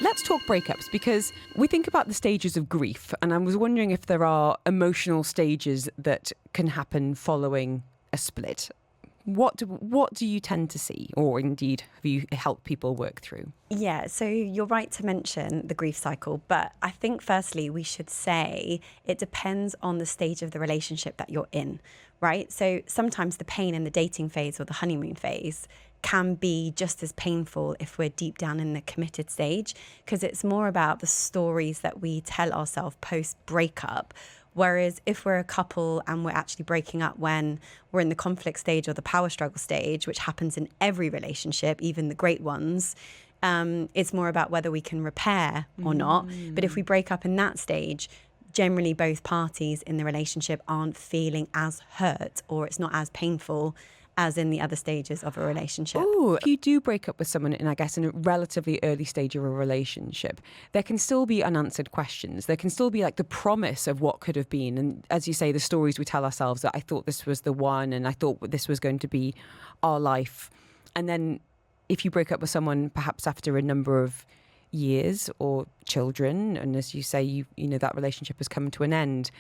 Let's talk breakups, because we think about the stages of grief, and I was wondering if there are emotional stages that can happen following a split. What do you tend to see, or indeed have you helped people work through? Yeah, so you're right to mention the grief cycle, but I think firstly we should say it depends on the stage of the relationship that you're in, right? So sometimes the pain in the dating phase or the honeymoon phase can be just as painful if we're deep down in the committed stage, because it's more about the stories that we tell ourselves post breakup. Whereas if we're a couple and we're actually breaking up when we're in the conflict stage or the power struggle stage, which happens in every relationship, even the great ones, it's more about whether we can repair or not. But if we break up in that stage, generally both parties in the relationship aren't feeling as hurt, or it's not as painful as in the other stages of a relationship. Oh, if you do break up with someone, in a relatively early stage of a relationship, there can still be unanswered questions. There can still be like the promise of what could have been. And as you say, the stories we tell ourselves that I thought this was the one and I thought this was going to be our life. And then if you break up with someone, perhaps after a number of years or children, and as you say, you know that relationship has come to an end,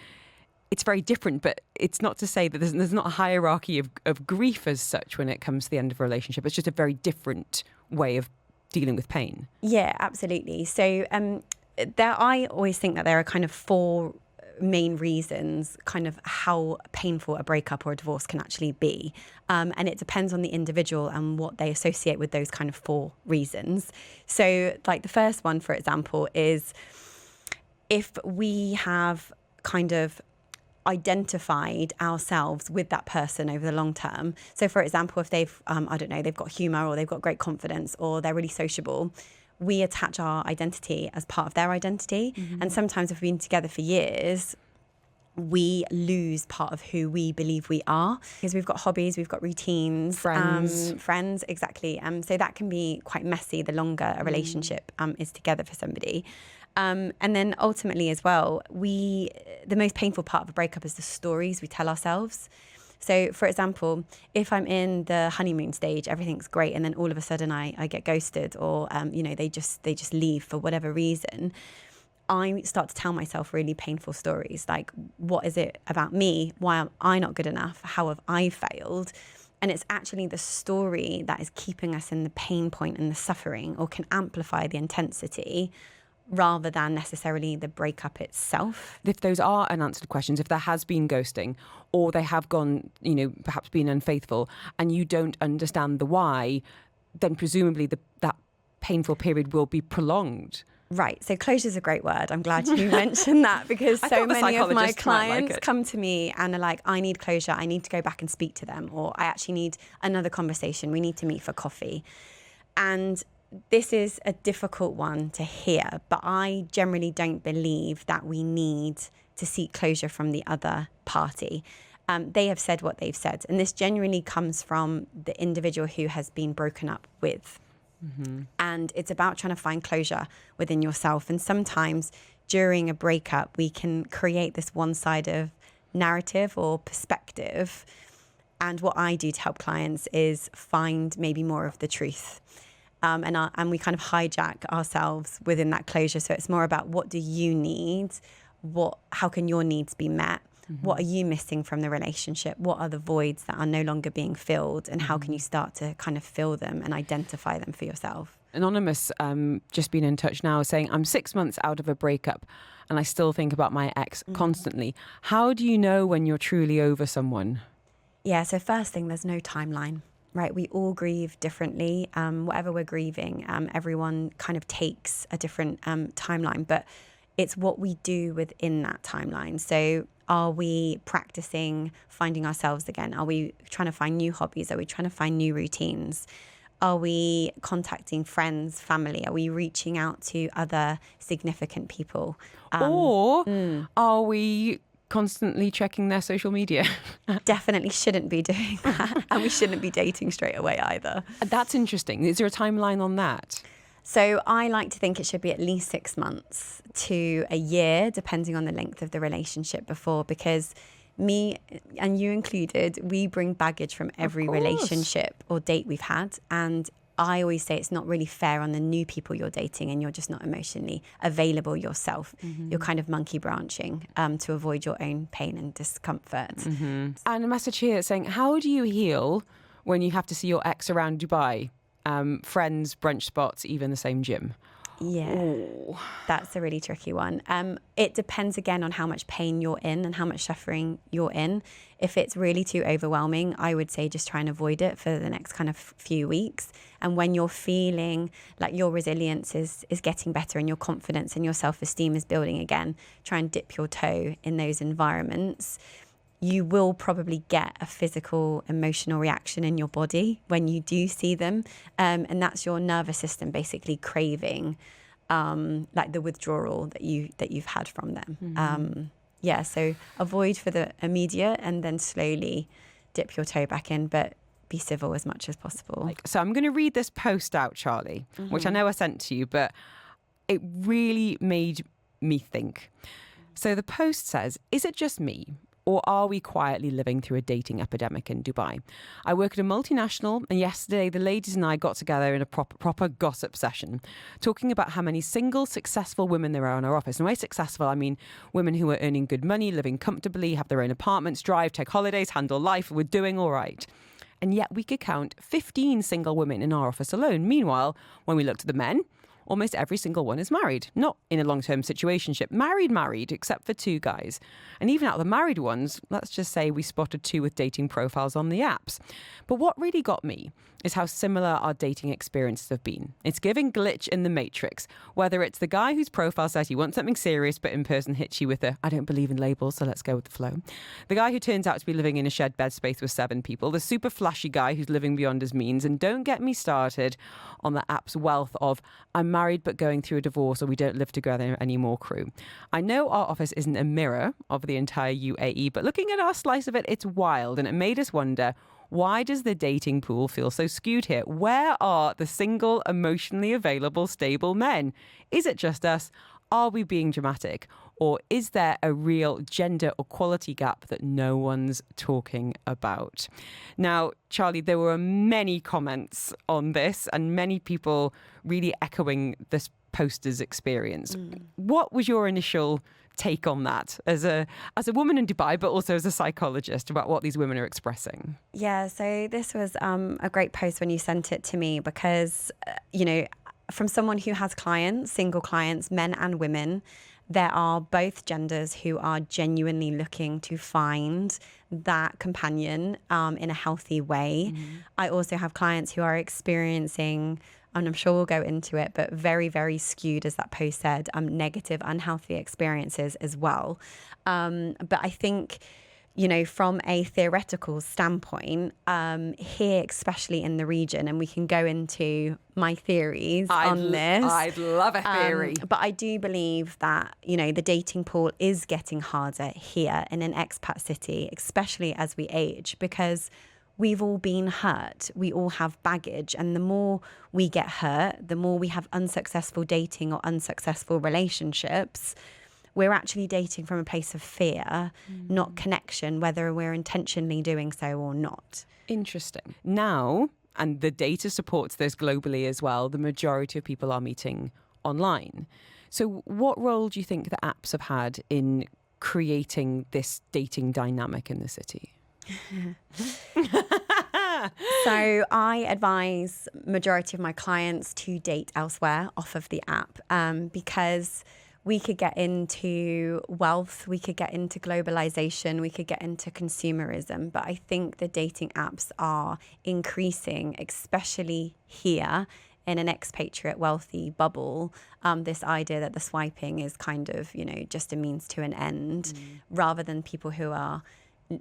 it's very different. But it's not to say that there's not a hierarchy of grief as such when it comes to the end of a relationship. It's just a very different way of dealing with pain. Yeah, absolutely. So I always think that there are kind of four main reasons kind of how painful a breakup or a divorce can actually be. And it depends on the individual and what they associate with those kind of four reasons. So like the first one, for example, is if we have kind of identified ourselves with that person over the long term. So for example, if they've, they've got humor or they've got great confidence or they're really sociable, we attach our identity as part of their identity. Mm-hmm. And sometimes if we've been together for years, we lose part of who we believe we are, because we've got hobbies, we've got routines, friends, exactly. So that can be quite messy the longer a relationship is together for somebody. And then ultimately as well, the most painful part of a breakup is the stories we tell ourselves. So for example, if I'm in the honeymoon stage, everything's great, and then all of a sudden I get ghosted, or they just leave for whatever reason, I start to tell myself really painful stories, like, what is it about me? Why am I not good enough? How have I failed? And it's actually the story that is keeping us in the pain point and the suffering, or can amplify the intensity, rather than necessarily the breakup itself. If those are unanswered questions, if there has been ghosting, or they have gone, perhaps been unfaithful, and you don't understand the why, then presumably that painful period will be prolonged. Right. So closure is a great word. I'm glad you mentioned that, because so many of my clients come to me and are like, I need closure. I need to go back and speak to them, or I actually need another conversation. We need to meet for coffee. And this is a difficult one to hear, but I generally don't believe that we need to seek closure from the other party. They have said what they've said, and this genuinely comes from the individual who has been broken up with. Mm-hmm. And it's about trying to find closure within yourself. And sometimes during a breakup, we can create this one-sided narrative or perspective. And what I do to help clients is find maybe more of the truth. And we kind of hijack ourselves within that closure. So it's more about, what do you need? How can your needs be met? Mm-hmm. What are you missing from the relationship? What are the voids that are no longer being filled? And how can you start to kind of fill them and identify them for yourself? Anonymous, just been in touch now, saying, I'm 6 months out of a breakup and I still think about my ex constantly. How do you know when you're truly over someone? Yeah, so first thing, there's no timeline. Right, we all grieve differently. Whatever we're grieving, everyone kind of takes a different timeline, but it's what we do within that timeline. So are we practicing finding ourselves again? Are we trying to find new hobbies? Are we trying to find new routines? Are we contacting friends, family? Are we reaching out to other significant people? Or are we constantly checking their social media? Definitely shouldn't be doing that. And we shouldn't be dating straight away either. That's interesting. Is there a timeline on that? So I like to think it should be at least 6 months to a year, depending on the length of the relationship before, because me and you included, we bring baggage from every relationship or date we've had. And I always say it's not really fair on the new people you're dating, and you're just not emotionally available yourself. You're kind of monkey branching to avoid your own pain and discomfort. And a message here saying, how do you heal when you have to see your ex around Dubai? Friends, brunch spots, even the same gym. Yeah, Ooh. that's a really tricky one. It depends again on how much pain you're in and how much suffering you're in. If it's really too overwhelming, I would say just try and avoid it for the next kind of few weeks. And when you're feeling like your resilience is getting better and your confidence and your self-esteem is building again, try and dip your toe in those environments. You will probably get a physical, emotional reaction in your body when you do see them. And that's your nervous system basically craving like the withdrawal that you've had from them. So avoid for the immediate and then slowly dip your toe back in, but be civil as much as possible. So I'm going to read this post out, Charlie, which I know I sent to you, but it really made me think. So the post says, is it just me? Or are we quietly living through a dating epidemic in Dubai? I work at a multinational, and yesterday the ladies and I got together in a proper gossip session, talking about how many single, successful women there are in our office. And by successful, I mean women who are earning good money, living comfortably, have their own apartments, drive, take holidays, handle life. We're doing all right. And yet we could count 15 single women in our office alone. Meanwhile, when we looked at the men, almost every single one is married, not in a long-term situationship, married, except for 2 guys. And even out of the married ones, let's just say we spotted 2 with dating profiles on the apps. But what really got me is how similar our dating experiences have been. It's giving glitch in the matrix, whether it's the guy whose profile says he wants something serious, but in person hits you with I don't believe in labels, so let's go with the flow. The guy who turns out to be living in a shared bed space with 7 people, the super flashy guy who's living beyond his means, and don't get me started on the app's wealth of I'm married but going through a divorce or we don't live together anymore crew. I know our office isn't a mirror of the entire UAE, but looking at our slice of it, it's wild, and it made us wonder, why does the dating pool feel so skewed here? Where are the single, emotionally available, stable men? Is it just us? Are we being dramatic? Or is there a real gender equality gap that no one's talking about? Now, Charlie, there were many comments on this and many people really echoing this poster's experience. What was your initial take on that as a woman in Dubai, but also as a psychologist, about what these women are expressing? Yeah, so this was a great post when you sent it to me because, from someone who has clients, single clients, men and women, there are both genders who are genuinely looking to find that companion in a healthy way. I also have clients who are experiencing, and I'm sure we'll go into it, but very, very skewed, as that post said, negative, unhealthy experiences as well. But I think, from a theoretical standpoint, here, especially in the region, and we can go into my theories on this. I'd love a theory. But I do believe that, the dating pool is getting harder here in an expat city, especially as we age, because we've all been hurt. We all have baggage. And the more we get hurt, the more we have unsuccessful dating or unsuccessful relationships, we're actually dating from a place of fear, not connection, whether we're intentionally doing so or not. Interesting. Now, and the data supports this globally as well, the majority of people are meeting online. So what role do you think the apps have had in creating this dating dynamic in the city? So I advise majority of my clients to date elsewhere off of the app because we could get into wealth, we could get into globalization, we could get into consumerism. But I think the dating apps are increasing, especially here in an expatriate wealthy bubble, this idea that the swiping is kind of, just a means to an end rather than people who are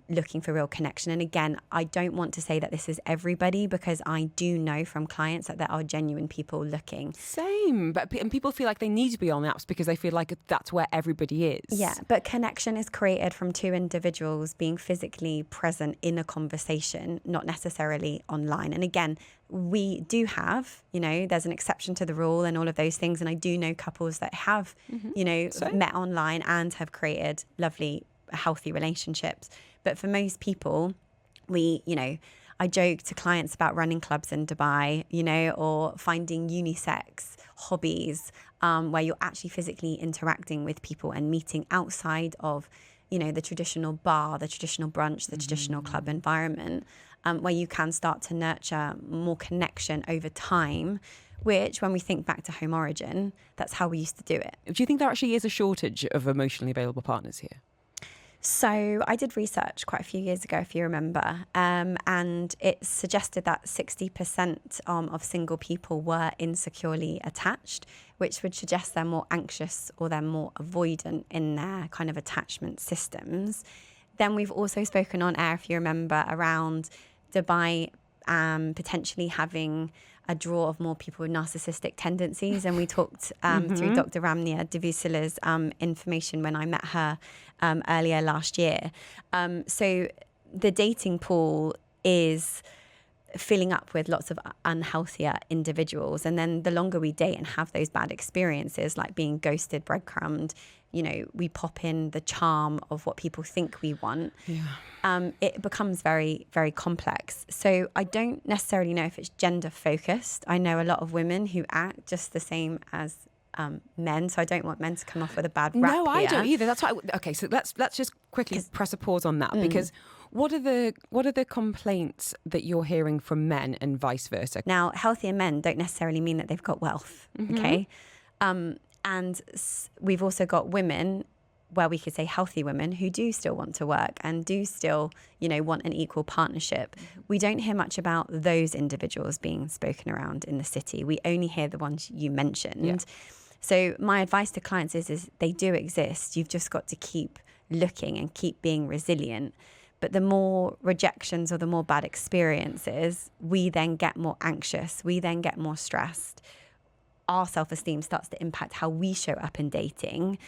looking for real connection. And again, I don't want to say that this is everybody because I do know from clients that there are genuine people looking. Same, and people feel like they need to be on the apps because they feel like that's where everybody is. Yeah, but connection is created from 2 individuals being physically present in a conversation, not necessarily online. And again, we do have, there's an exception to the rule and all of those things. And I do know couples that have, met online and have created lovely, healthy relationships. But for most people, I joke to clients about running clubs in Dubai, or finding unisex hobbies where you're actually physically interacting with people and meeting outside of, the traditional bar, the traditional brunch, the traditional club environment, where you can start to nurture more connection over time, which when we think back to home origin, that's how we used to do it. Do you think there actually is a shortage of emotionally available partners here? So I did research quite a few years ago, if you remember, and it suggested that 60% of single people were insecurely attached, which would suggest they're more anxious or they're more avoidant in their kind of attachment systems. Then we've also spoken on air, if you remember, around Dubai potentially having a draw of more people with narcissistic tendencies. And we talked through Dr. Ramnia Devusila's information when I met her earlier last year. So the dating pool is filling up with lots of unhealthier individuals. And then the longer we date and have those bad experiences, like being ghosted, breadcrumbed, we pop in the charm of what people think we want. It becomes very, very complex. So I don't necessarily know if it's gender focused. I know a lot of women who act just the same as men, so I don't want men to come off with a bad rap. No, I don't either. That's why. Okay, so let's just quickly press a pause on that, because what are the complaints that you're hearing from men and vice versa? Now, healthier men don't necessarily mean that they've got wealth. Okay, and we've also got women, where we could say healthy women, who do still want to work and do still, want an equal partnership. We don't hear much about those individuals being spoken around in the city. We only hear the ones you mentioned. Yeah. So my advice to clients is they do exist. You've just got to keep looking and keep being resilient. But the more rejections or the more bad experiences, we then get more anxious. We then get more stressed. Our self-esteem starts to impact how we show up in dating.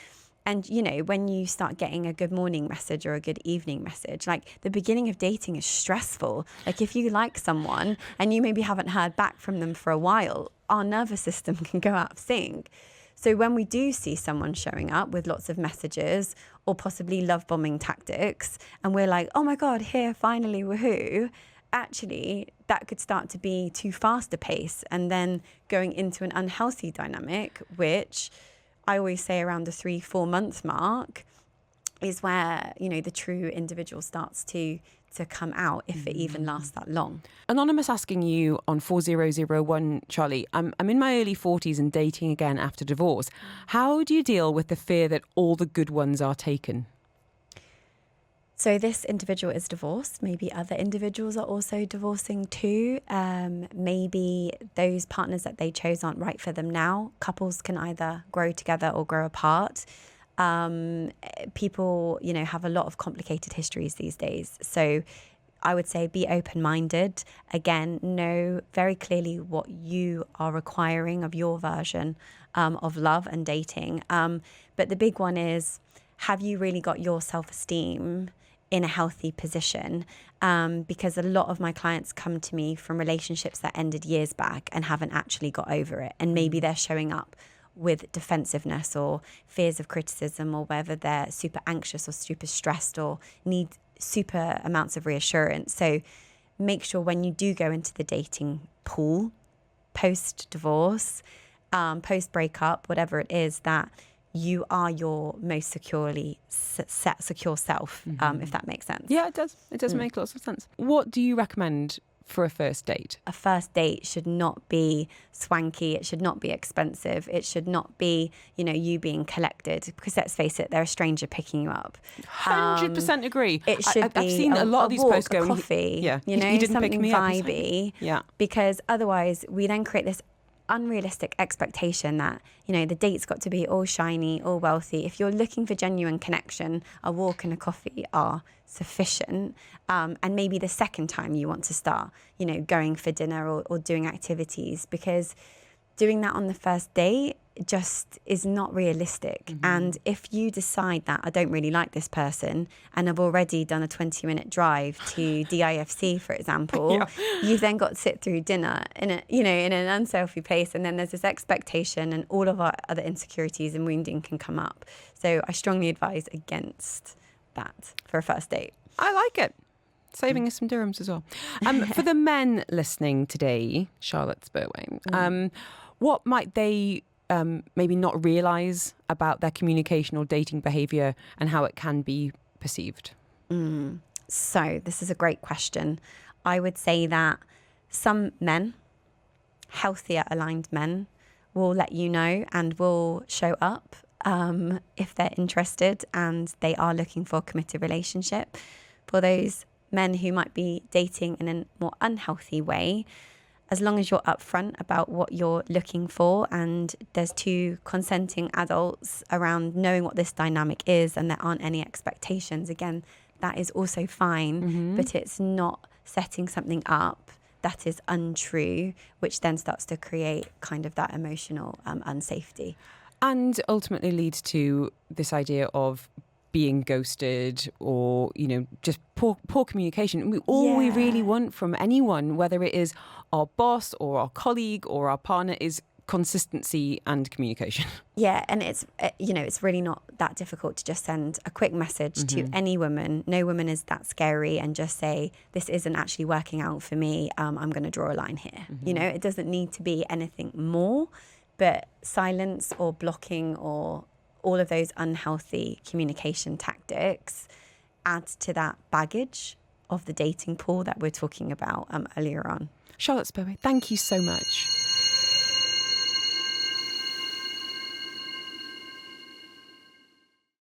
And, when you start getting a good morning message or a good evening message, like the beginning of dating is stressful. Like if you like someone and you maybe haven't heard back from them for a while, our nervous system can go out of sync. So when we do see someone showing up with lots of messages or possibly love bombing tactics, and we're like, oh my God, here, finally, woohoo. Actually, that could start to be too fast a pace and then going into an unhealthy dynamic, which I always say around the 3-4 month mark is where, the true individual starts to come out, if it even lasts that long. Anonymous asking you on 4001, Charlie, I'm in my early 40s and dating again after divorce. How do you deal with the fear that all the good ones are taken? So this individual is divorced. Maybe other individuals are also divorcing too. Maybe those partners that they chose aren't right for them now. Couples can either grow together or grow apart. People, have a lot of complicated histories these days. So I would say be open-minded. Again, know very clearly what you are requiring of your version of love and dating. But the big one is, have you really got your self-esteem in a healthy position? Because a lot of my clients come to me from relationships that ended years back and haven't actually got over it. And maybe they're showing up with defensiveness or fears of criticism, or whether they're super anxious or super stressed or need super amounts of reassurance. So make sure when you do go into the dating pool, post-divorce, post-breakup, whatever it is, that you are your most secure self, if that makes sense. Yeah, it does. It does make lots of sense. What do you recommend for a first date? A first date should not be swanky. It should not be expensive. It should not be, you being collected, because let's face it, they're a stranger picking you up. 100% agree. It should be I've seen a lot of these walk, posts going, coffee, he didn't something pick me vibey. Up. Yeah. Because otherwise we then create this unrealistic expectation that, the date's got to be all shiny, all wealthy. If you're looking for genuine connection, a walk and a coffee are sufficient. And maybe the second time you want to start, going for dinner or doing activities, because doing that on the first date just is not realistic. And if you decide that I don't really like this person and I've already done a 20-minute drive to DIFC, for example, you've then got to sit through dinner in an unselfie pace, and then there's this expectation and all of our other insecurities and wounding can come up. So I strongly advise against that for a first date. I like it. Saving us some dirhams as well. For the men listening today, Charlotte Spurway, what might they maybe not realise about their communication or dating behaviour and how it can be perceived? So this is a great question. I would say that some men, healthier aligned men, will let you know and will show up if they're interested and they are looking for a committed relationship. For those men who might be dating in a more unhealthy way, as long as you're upfront about what you're looking for and there's two consenting adults around knowing what this dynamic is and there aren't any expectations, again, that is also fine, but it's not setting something up that is untrue, which then starts to create kind of that emotional unsafety. And ultimately leads to this idea of being ghosted or, just poor communication. We really want from anyone, whether it is our boss or our colleague or our partner, is consistency and communication. Yeah, and it's really not that difficult to just send a quick message to any woman. No woman is that scary, and just say, this isn't actually working out for me. I'm going to draw a line here. It doesn't need to be anything more, but silence or blocking or all of those unhealthy communication tactics add to that baggage of the dating pool that we're talking about earlier on. Charlotte Spurway, thank you so much.